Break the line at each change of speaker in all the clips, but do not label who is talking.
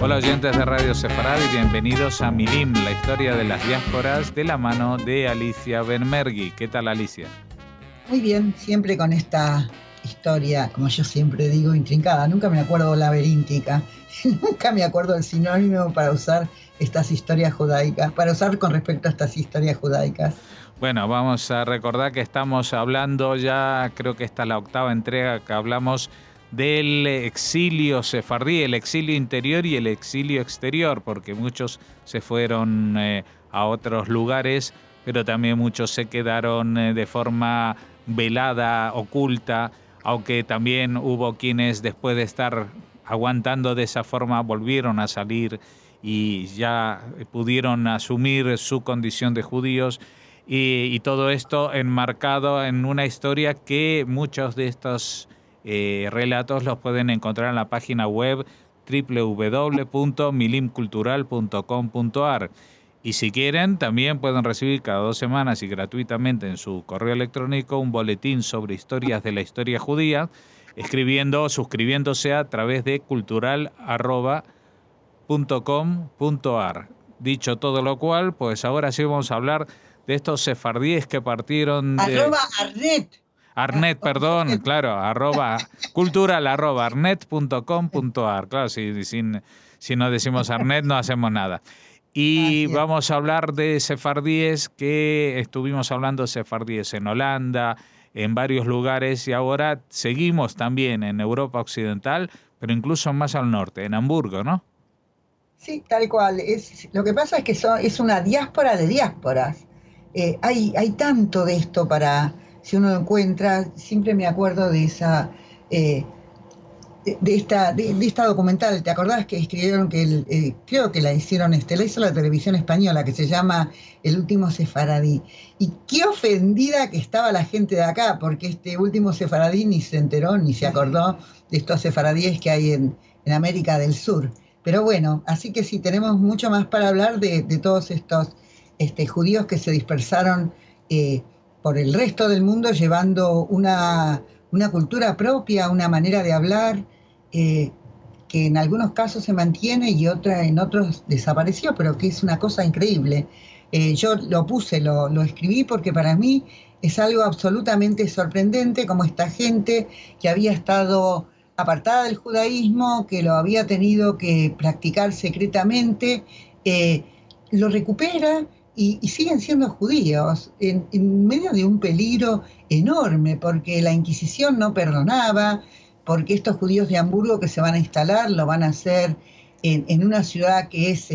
Hola oyentes de Radio Sefarad y bienvenidos a Milim, la historia de las diásporas de la mano de Alicia Benmergui. ¿Qué tal, Alicia?
Muy bien, siempre con esta historia, como yo siempre digo, intrincada. Nunca me acuerdo laberíntica, nunca me acuerdo del sinónimo para usar estas historias judaicas, para usar con respecto a estas historias judaicas.
Bueno, vamos a recordar que estamos hablando ya, creo que esta es la octava entrega que hablamos del exilio sefardí, el exilio interior y el exilio exterior, porque muchos se fueron a otros lugares, pero también muchos se quedaron de forma velada, oculta, aunque también hubo quienes después de estar aguantando de esa forma volvieron a salir y ya pudieron asumir su condición de judíos. Y todo esto enmarcado en una historia que muchos de estos relatos los pueden encontrar en la página web www.milimcultural.com.ar. Y si quieren, también pueden recibir cada 2 semanas y gratuitamente en su correo electrónico un boletín sobre historias de la historia judía, suscribiéndose a través de cultural@.com.ar. Dicho todo lo cual, pues ahora sí vamos a hablar de estos sefardíes que partieron de... Arnet, perdón, claro, cultural@arnet.com.ar. Claro, si no decimos Arnet no hacemos nada. Y vamos a hablar de sefardíes que estuvimos hablando de sefardíes en Holanda, en varios lugares, y ahora seguimos también en Europa Occidental, pero incluso más al norte, en Hamburgo, ¿no?
Sí, tal cual. Lo que pasa es que es una diáspora de diásporas. Hay tanto de esto para... Si uno lo encuentra, siempre me acuerdo de esa de esta documental. ¿Te acordás que escribieron que creo que la hizo la televisión española, que se llama El último sefaradí? Y qué ofendida que estaba la gente de acá, porque este último sefaradí ni se enteró ni se acordó de estos sefaradíes que hay en América del Sur. Pero bueno, así que sí, tenemos mucho más para hablar de todos estos judíos que se dispersaron por el resto del mundo, llevando una cultura propia, una manera de hablar, que en algunos casos se mantiene y en otros desapareció, pero que es una cosa increíble. Yo lo escribí porque para mí es algo absolutamente sorprendente, como esta gente que había estado apartada del judaísmo, que lo había tenido que practicar secretamente, lo recupera. Y siguen siendo judíos en medio de un peligro enorme, porque la Inquisición no perdonaba, porque estos judíos de Hamburgo que se van a instalar lo van a hacer en una ciudad que es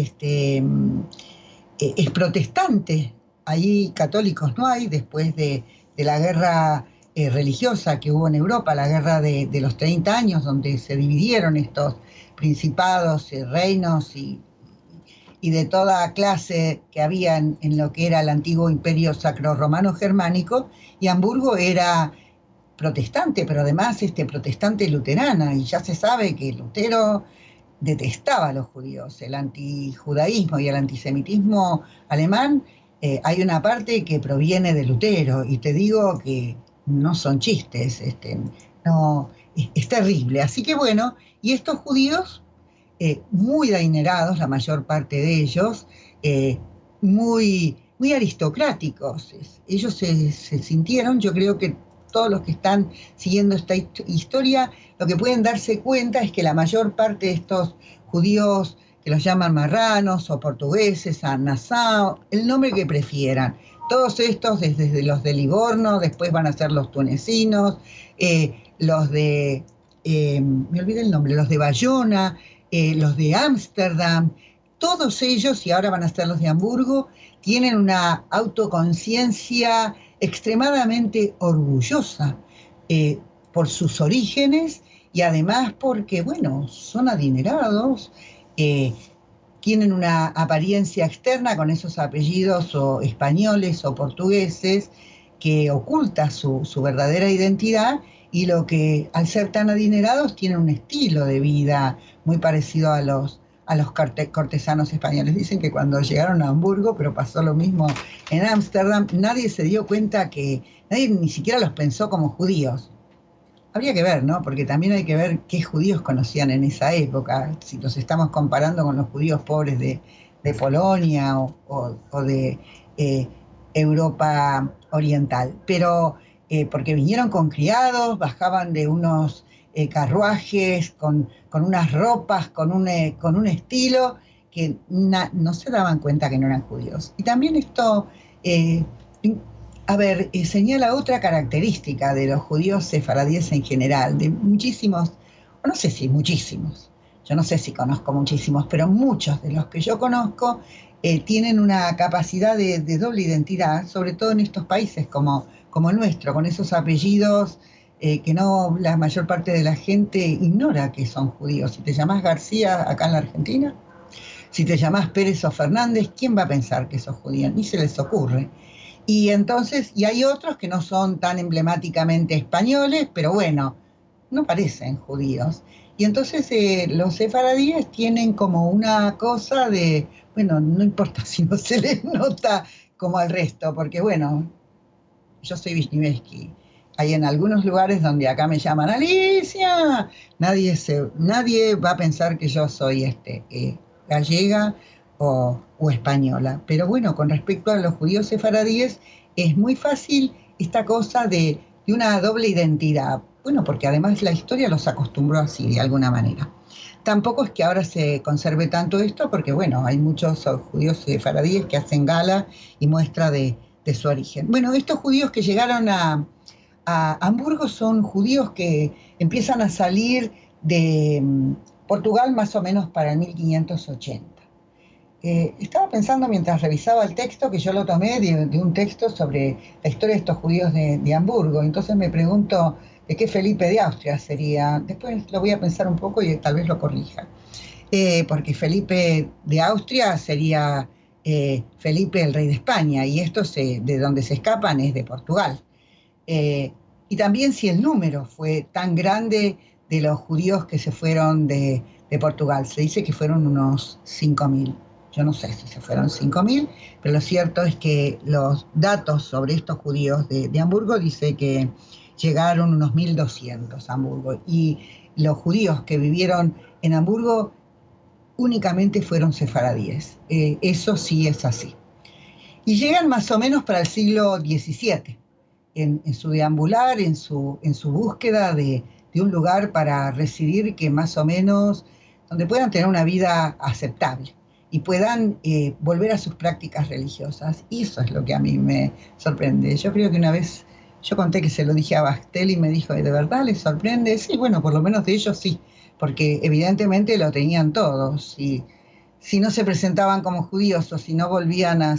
protestante. Allí católicos no hay, después de la guerra religiosa que hubo en Europa, la guerra de los 30 años, donde se dividieron estos principados, reinos y de toda clase que había en lo que era el antiguo imperio sacro-romano germánico, y Hamburgo era protestante, pero además protestante luterana, y ya se sabe que Lutero detestaba a los judíos. El antijudaísmo y el antisemitismo alemán, hay una parte que proviene de Lutero, y te digo que no son chistes, es terrible. Así que bueno, y estos judíos muy adinerados, la mayor parte de ellos, muy aristocráticos. Ellos se sintieron, yo creo que todos los que están siguiendo esta historia, lo que pueden darse cuenta es que la mayor parte de estos judíos, que los llaman marranos o portugueses, a Nassau, el nombre que prefieran, todos estos, desde los de Livorno, después van a ser los tunecinos, los de, me olvidé el nombre, los de Bayona, los de Ámsterdam, todos ellos, y ahora van a ser los de Hamburgo, tienen una autoconciencia extremadamente orgullosa por sus orígenes, y además porque, bueno, son adinerados, tienen una apariencia externa con esos apellidos o españoles o portugueses que oculta su verdadera identidad, y lo que, al ser tan adinerados, tienen un estilo de vida muy parecido a los cortesanos españoles. Dicen que cuando llegaron a Hamburgo, pero pasó lo mismo en Ámsterdam, nadie se dio cuenta nadie ni siquiera los pensó como judíos. Habría que ver, ¿no? Porque también hay que ver qué judíos conocían en esa época, si los estamos comparando con los judíos pobres de Polonia o de eh, Europa Oriental. Pero porque vinieron con criados, bajaban de unos carruajes, con unas ropas, con un estilo que no se daban cuenta que no eran judíos. Y también esto... eh, a ver, señala otra característica de los judíos sefaradíes en general, de muchísimos, o no sé si muchísimos, yo no sé si conozco muchísimos, pero muchos de los que yo conozco tienen una capacidad de doble identidad, sobre todo en estos países como el nuestro, con esos apellidos que no la mayor parte de la gente ignora que son judíos. Si te llamás García acá en la Argentina, si te llamás Pérez o Fernández, ¿quién va a pensar que sos judío? Ni se les ocurre. Y entonces, y hay otros que no son tan emblemáticamente españoles, pero bueno, no parecen judíos. Y entonces los sefaradíes tienen como una cosa de, bueno, no importa si no se les nota como al resto, porque bueno, yo soy Wisniewski. Hay en algunos lugares donde acá me llaman Alicia, nadie va a pensar que yo soy gallega o española. Pero bueno, con respecto a los judíos sefaradíes, es muy fácil esta cosa de una doble identidad. Bueno, porque además la historia los acostumbró así, de alguna manera. Tampoco es que ahora se conserve tanto esto, porque bueno, hay muchos judíos sefaradíes que hacen gala y muestra de su origen. Bueno, estos judíos que llegaron a Hamburgo son judíos que empiezan a salir de Portugal más o menos para el 1580. Estaba pensando mientras revisaba el texto que yo lo tomé de un texto sobre la historia de estos judíos de Hamburgo. Entonces me pregunto de qué Felipe de Austria sería. Después lo voy a pensar un poco y tal vez lo corrija. Porque Felipe de Austria sería Felipe el rey de España y estos de donde se escapan es de Portugal. Y también si el número fue tan grande de los judíos que se fueron de Portugal. Se dice que fueron unos 5.000. Yo no sé si se fueron 5.000, pero lo cierto es que los datos sobre estos judíos de Hamburgo dice que llegaron unos 1.200 a Hamburgo. Y los judíos que vivieron en Hamburgo únicamente fueron sefaradíes. Eso sí es así. Y llegan más o menos para el siglo XVII, en su deambular, en su búsqueda de un lugar para residir que más o menos, donde puedan tener una vida aceptable y puedan volver a sus prácticas religiosas. Y eso es lo que a mí me sorprende. Yo creo que una vez, yo conté que se lo dije a Bastel y me dijo, ¿de verdad les sorprende? Sí, bueno, por lo menos de ellos sí, porque evidentemente lo tenían todos. Y si no se presentaban como judíos o si no volvían a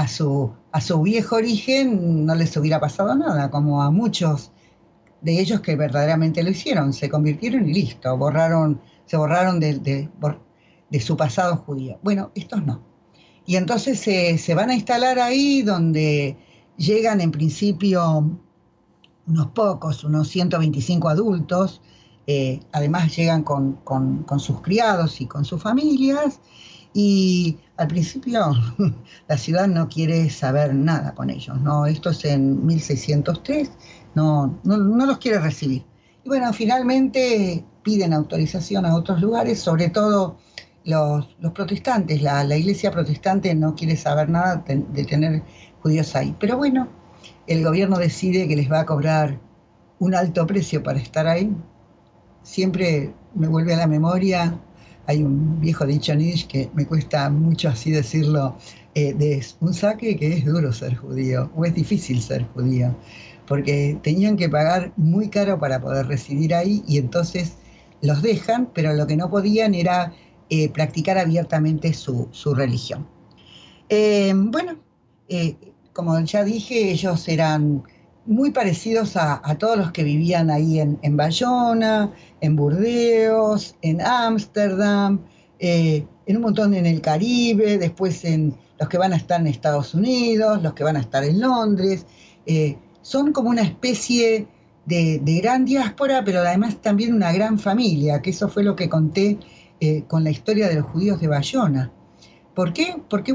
su viejo origen, no les hubiera pasado nada, como a muchos de ellos que verdaderamente lo hicieron, se convirtieron y listo, se borraron de su pasado judío. Bueno, estos no. Y entonces se van a instalar ahí donde llegan en principio unos pocos, unos 125 adultos, además llegan con sus criados y con sus familias, y al principio la ciudad no quiere saber nada con ellos, ¿no? Esto es en 1603, no los quiere recibir. Y bueno, finalmente piden autorización a otros lugares, sobre todo los protestantes, la iglesia protestante no quiere saber nada de tener judíos ahí. Pero bueno, el gobierno decide que les va a cobrar un alto precio para estar ahí. Siempre me vuelve a la memoria, hay un viejo dicho en Yiddish que me cuesta mucho así decirlo, de un saque que es duro ser judío, o es difícil ser judío, porque tenían que pagar muy caro para poder residir ahí y entonces los dejan, pero lo que no podían era practicar abiertamente su religión. Bueno, como ya dije, ellos eran muy parecidos a todos los que vivían ahí en Bayona, en Burdeos, en Ámsterdam, en un montón en el Caribe, después en los que van a estar en Estados Unidos, los que van a estar en Londres. Son como una especie de gran diáspora, pero además también una gran familia, que eso fue lo que conté con la historia de los judíos de Bayona. ¿Por qué? Porque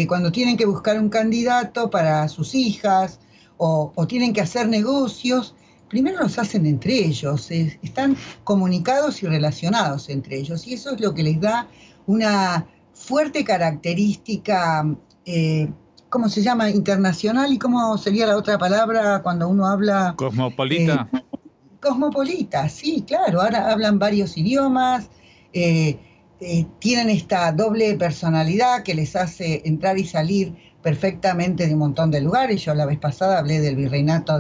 cuando tienen que buscar un candidato para sus hijas o tienen que hacer negocios, primero los hacen entre ellos, están comunicados y relacionados entre ellos, y eso es lo que les da una fuerte característica, ¿cómo se llama? Internacional, y cómo sería la otra palabra cuando uno habla...
Cosmopolita.
Cosmopolita, sí, claro, ahora hablan varios idiomas, tienen esta doble personalidad que les hace entrar y salir perfectamente de un montón de lugares. Yo la vez pasada hablé del virreinato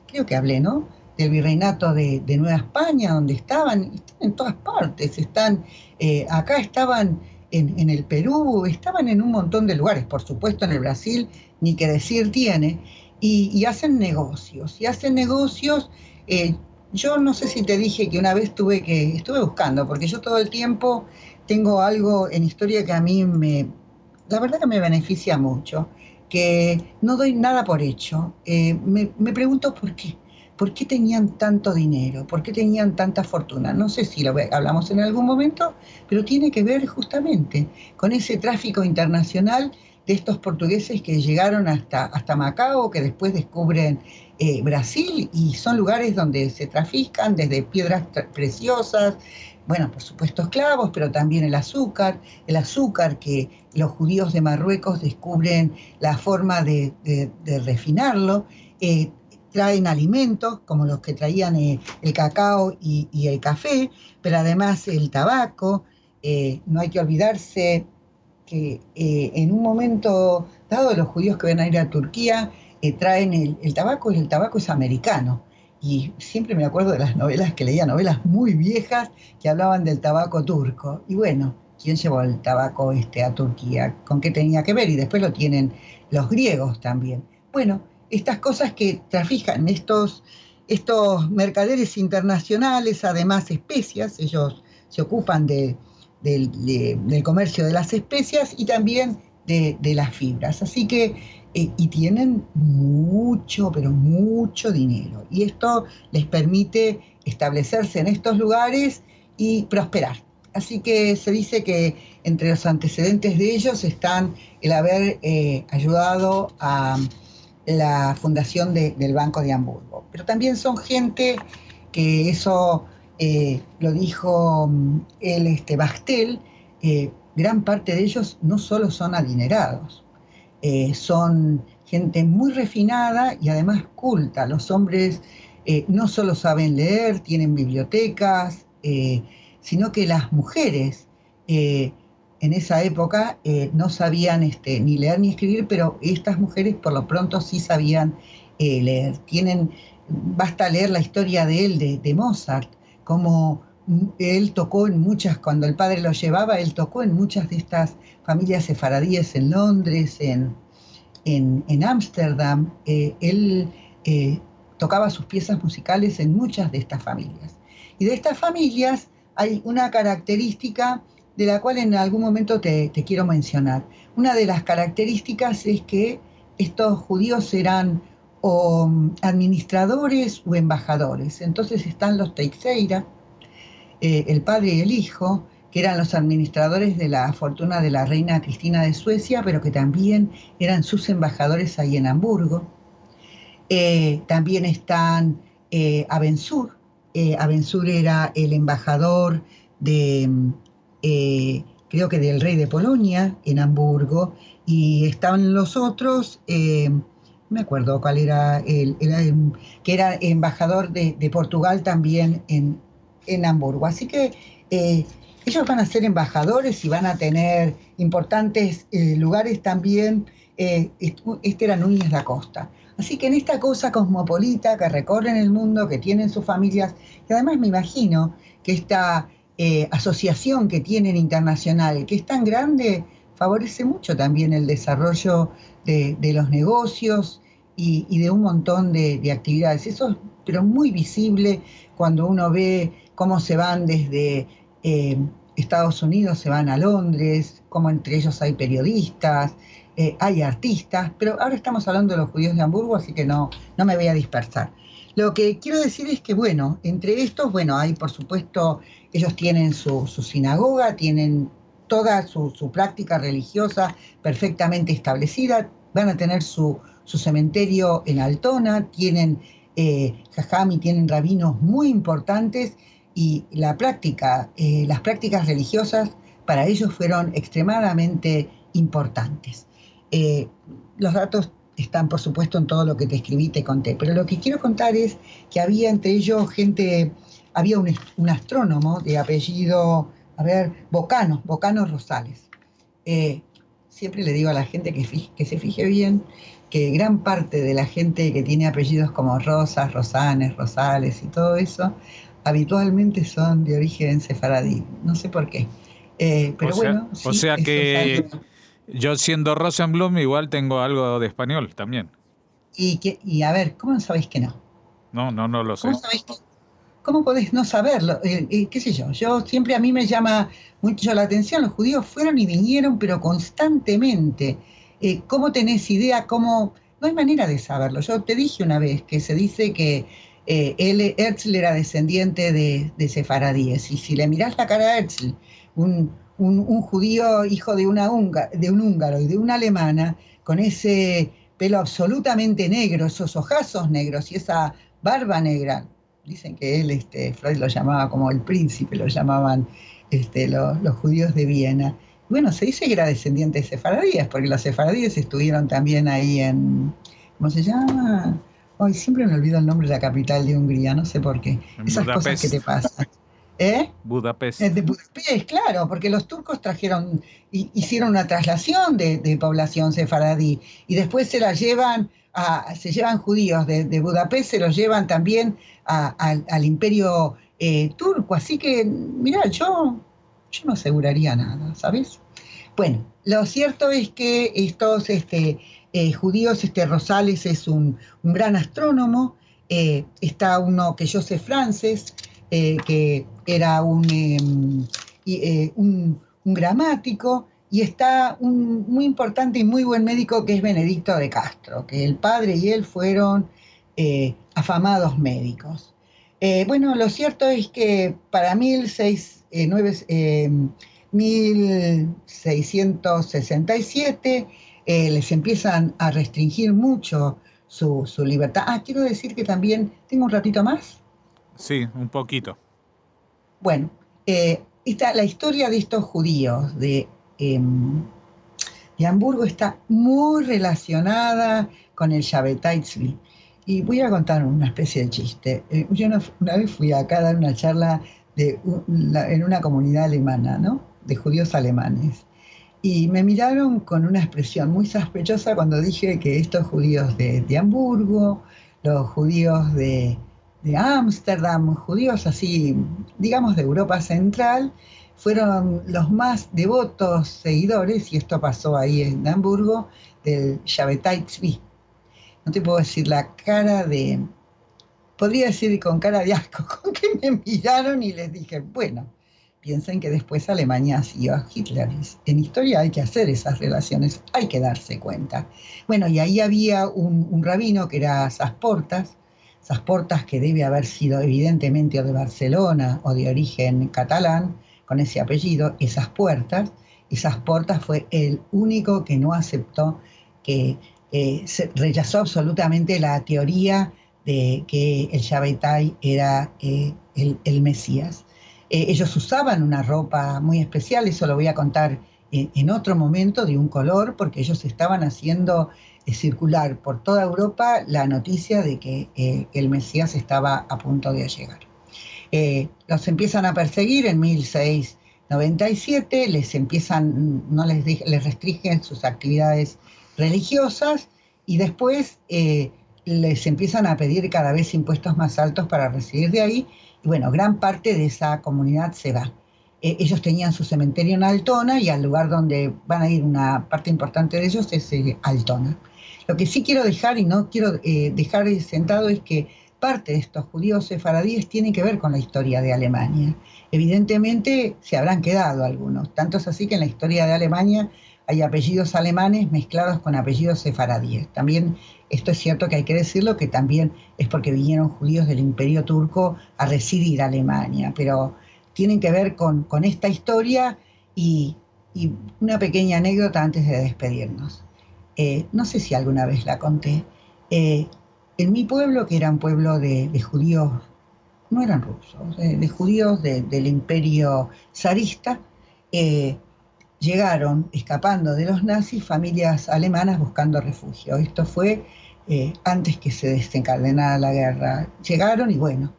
creo que hablé, ¿no? Del virreinato de Nueva España, donde están en todas partes, acá estaban en el Perú, estaban en un montón de lugares, por supuesto en el Brasil, ni que decir tiene, y hacen negocios, yo no sé si te dije que una vez estuve buscando, porque yo todo el tiempo tengo algo en historia que a mí la verdad que me beneficia mucho, que no doy nada por hecho. Me pregunto por qué tenían tanto dinero, por qué tenían tanta fortuna. No sé si hablamos en algún momento, pero tiene que ver justamente con ese tráfico internacional de estos portugueses que llegaron hasta Macao, que después descubren Brasil, y son lugares donde se trafican desde piedras preciosas, bueno, por supuesto esclavos, pero también el azúcar que los judíos de Marruecos descubren la forma de refinarlo, traen alimentos como los que traían el cacao y el café, pero además el tabaco. No hay que olvidarse que en un momento dado los judíos que van a ir a Turquía traen el tabaco, y el tabaco es americano. Y siempre me acuerdo de las novelas que leía, novelas muy viejas que hablaban del tabaco turco. Y bueno, ¿quién llevó el tabaco a Turquía? ¿Con qué tenía que ver? Y después lo tienen los griegos también. Bueno, estas cosas que trafican estos mercaderes internacionales, además especias, ellos se ocupan del comercio de las especias y también de las fibras. Así que, y tienen mucho, pero mucho dinero. Y esto les permite establecerse en estos lugares y prosperar. Así que se dice que entre los antecedentes de ellos están el haber ayudado a la fundación del Banco de Hamburgo. Pero también son gente que eso lo dijo Bastel, gran parte de ellos no solo son adinerados, son gente muy refinada y además culta. Los hombres no solo saben leer, tienen bibliotecas, sino que las mujeres en esa época no sabían ni leer ni escribir, pero estas mujeres por lo pronto sí sabían leer. Basta leer la historia de él, de Mozart, como él tocó en muchas, cuando el padre lo llevaba, él tocó en muchas de estas familias sefaradíes en Londres, en Ámsterdam. Él tocaba sus piezas musicales en muchas de estas familias. Y de estas familias hay una característica de la cual en algún momento te quiero mencionar. Una de las características es que estos judíos eran o administradores o embajadores. Entonces están los Teixeira, el padre y el hijo, que eran los administradores de la fortuna de la reina Cristina de Suecia, pero que también eran sus embajadores ahí en Hamburgo. También están Abençur. Abençur era el embajador creo que del rey de Polonia en Hamburgo, y estaban los otros, no me acuerdo cuál era, que era embajador de Portugal también en Hamburgo. Así que ellos van a ser embajadores y van a tener importantes lugares también. Este era Núñez da Costa. Así que en esta cosa cosmopolita que recorren el mundo, que tienen sus familias, y además me imagino que esta asociación que tienen internacional, que es tan grande, favorece mucho también el desarrollo de los negocios y de un montón de actividades. Eso es pero muy visible cuando uno ve cómo se van desde Estados Unidos, se van a Londres, cómo entre ellos hay periodistas, hay artistas, pero ahora estamos hablando de los judíos de Hamburgo, así que no me voy a dispersar. Lo que quiero decir es que, bueno, entre estos, bueno, hay por supuesto, ellos tienen su sinagoga, tienen toda su práctica religiosa perfectamente establecida, van a tener su cementerio en Altona, tienen Jajami tienen rabinos muy importantes y las prácticas religiosas para ellos fueron extremadamente importantes. Eh, los datos están, por supuesto, en todo lo que te escribí y te conté, pero lo que quiero contar es que había entre ellos había un astrónomo de apellido, Bocano Rosales. Eh, Siempre le digo a la gente que se fije bien que gran parte de la gente que tiene apellidos como Rosas, Rosanes, Rosales y todo eso, habitualmente son de origen sefaradí. No sé por qué. Pero bueno,
O
sí,
sea
eso es
que
algo.
yo siendo Rosenblum igual tengo algo de español también.
Y a ver, ¿cómo sabéis que no?
No lo
¿Cómo
sé.
sabéis que ¿Cómo podés no saberlo? ¿Qué sé yo? Yo siempre a mí me llama mucho la atención, los judíos fueron y vinieron, pero constantemente. ¿Cómo tenés idea? ¿Cómo? No hay manera de saberlo. Yo te dije una vez que se dice que Herzl era descendiente de sefaradíes, y si le mirás la cara a Herzl, un judío hijo de un húngaro y de una alemana, con ese pelo absolutamente negro, esos ojazos negros y esa barba negra. Dicen que él, Freud lo llamaba como el príncipe, lo llamaban los judíos de Viena. Bueno, se dice que era descendiente de sefaradíes, porque los sefaradíes estuvieron también ahí ¿cómo se llama? Hoy siempre me olvido el nombre de la capital de Hungría, no sé por qué.
En
Esas cosas que te
Budapest.
pasan. ¿Eh?
Budapest.
De Budapest, claro, porque los turcos hicieron una traslación de población sefaradí y después se llevan judíos de Budapest, se los llevan también al imperio turco. Así que, mira, yo no aseguraría nada, ¿sabes? Bueno, lo cierto es que estos judíos, Rosales es un gran astrónomo, está uno que Joseph Frances, que era un gramático, y está un muy importante y muy buen médico que es Benedicto de Castro, que el padre y él fueron afamados médicos. Bueno, lo cierto es que para 1667 les empiezan a restringir mucho su libertad. Quiero decir que también, ¿tengo un ratito más?
Sí, un poquito.
Bueno, la historia de estos judíos de Hamburgo está muy relacionada con el Shabbatai Tzvi. Y voy a contar una especie de chiste. Yo una vez fui acá a dar una charla en una comunidad alemana, ¿no? De judíos alemanes. Y me miraron con una expresión muy sospechosa cuando dije que estos judíos de Hamburgo, los judíos de Ámsterdam, judíos así, digamos, de Europa Central, fueron los más devotos seguidores, y esto pasó ahí en Hamburgo, del Shabbatai Tzvi. No te puedo decir la cara podría decir con cara de asco, con que me miraron y les dije, bueno, piensen que después Alemania siguió a Hitler. En historia hay que hacer esas relaciones, hay que darse cuenta. Bueno, y ahí había un rabino que era Sasportas que debe haber sido evidentemente o de Barcelona o de origen catalán, con ese apellido, Esas Portas fue el único que no aceptó, que rechazó absolutamente la teoría de que el Shabbatai era el Mesías. Ellos usaban una ropa muy especial, eso lo voy a contar en otro momento, de un color, porque ellos estaban haciendo circular por toda Europa la noticia de que el Mesías estaba a punto de llegar. Los empiezan a perseguir en 1697, les restringen sus actividades religiosas, y después les empiezan a pedir cada vez impuestos más altos para residir de ahí, y bueno, gran parte de esa comunidad se va. Ellos tenían su cementerio en Altona, y al lugar donde van a ir una parte importante de ellos es Altona. Lo que sí quiero dejar, y no quiero dejar sentado, es que parte de estos judíos sefaradíes tienen que ver con la historia de Alemania. Evidentemente se habrán quedado algunos, tanto es así que en la historia de Alemania hay apellidos alemanes mezclados con apellidos sefaradíes. También esto es cierto que hay que decirlo, que también es porque vinieron judíos del Imperio Turco a residir a Alemania, pero tienen que ver con esta historia. Y una pequeña anécdota antes de despedirnos. No sé si alguna vez la conté. En mi pueblo, que era un pueblo de judíos, no eran rusos, de judíos del imperio zarista, llegaron, escapando de los nazis, familias alemanas buscando refugio. Esto fue antes que se desencadenara la guerra. Llegaron y bueno,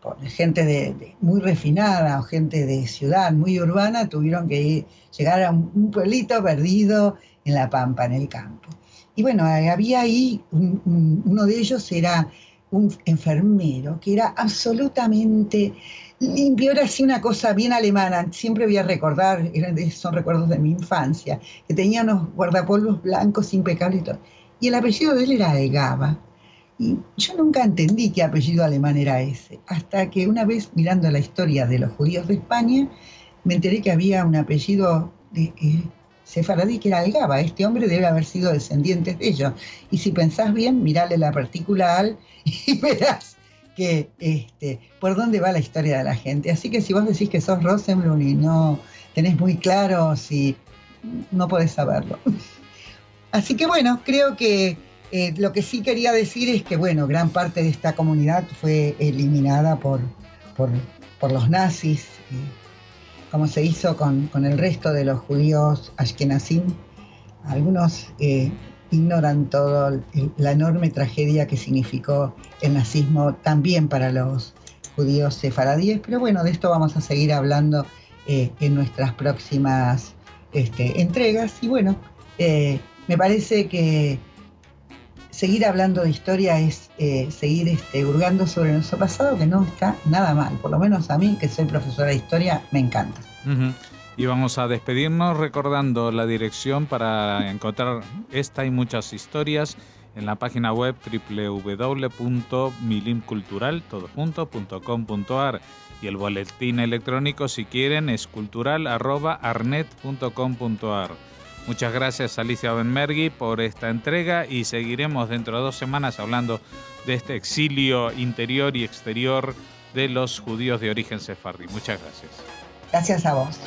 por gente muy refinada o gente de ciudad muy urbana, tuvieron que llegar a un pueblito perdido en la pampa, en el campo. Y bueno, había ahí, uno de ellos era un enfermero que era absolutamente limpio, era así una cosa bien alemana, siempre voy a recordar, son recuerdos de mi infancia, que tenía unos guardapolvos blancos impecables y todo. Y el apellido de él era Egaba. Y yo nunca entendí qué apellido alemán era ese, hasta que una vez mirando la historia de los judíos de España, me enteré que había un apellido sefaradí que era Egaba. Este hombre debe haber sido descendiente de ellos. Y si pensás bien, mirale la partícula al y verás que por dónde va la historia de la gente. Así que si vos decís que sos Rosenblum y no tenés muy claro, si no podés saberlo. Así que bueno, creo que lo que sí quería decir es que, bueno, gran parte de esta comunidad fue eliminada por los nazis, como se hizo con el resto de los judíos ashkenazim. Algunos ignoran todo la enorme tragedia que significó el nazismo también para los judíos sefaradíes, pero bueno, de esto vamos a seguir hablando en nuestras próximas entregas. Y bueno, me parece que seguir hablando de historia es seguir hurgando sobre nuestro pasado, que no está nada mal. Por lo menos a mí, que soy profesora de historia, me encanta.
Uh-huh. Y vamos a despedirnos recordando la dirección para encontrar esta y muchas historias en la página web www.milimcultural.com.ar, y el boletín electrónico, si quieren, es cultural@arnet.com.ar. Muchas gracias, Alicia Benmergui, por esta entrega, y seguiremos dentro de 2 semanas hablando de este exilio interior y exterior de los judíos de origen sefardí. Muchas gracias.
Gracias a vos.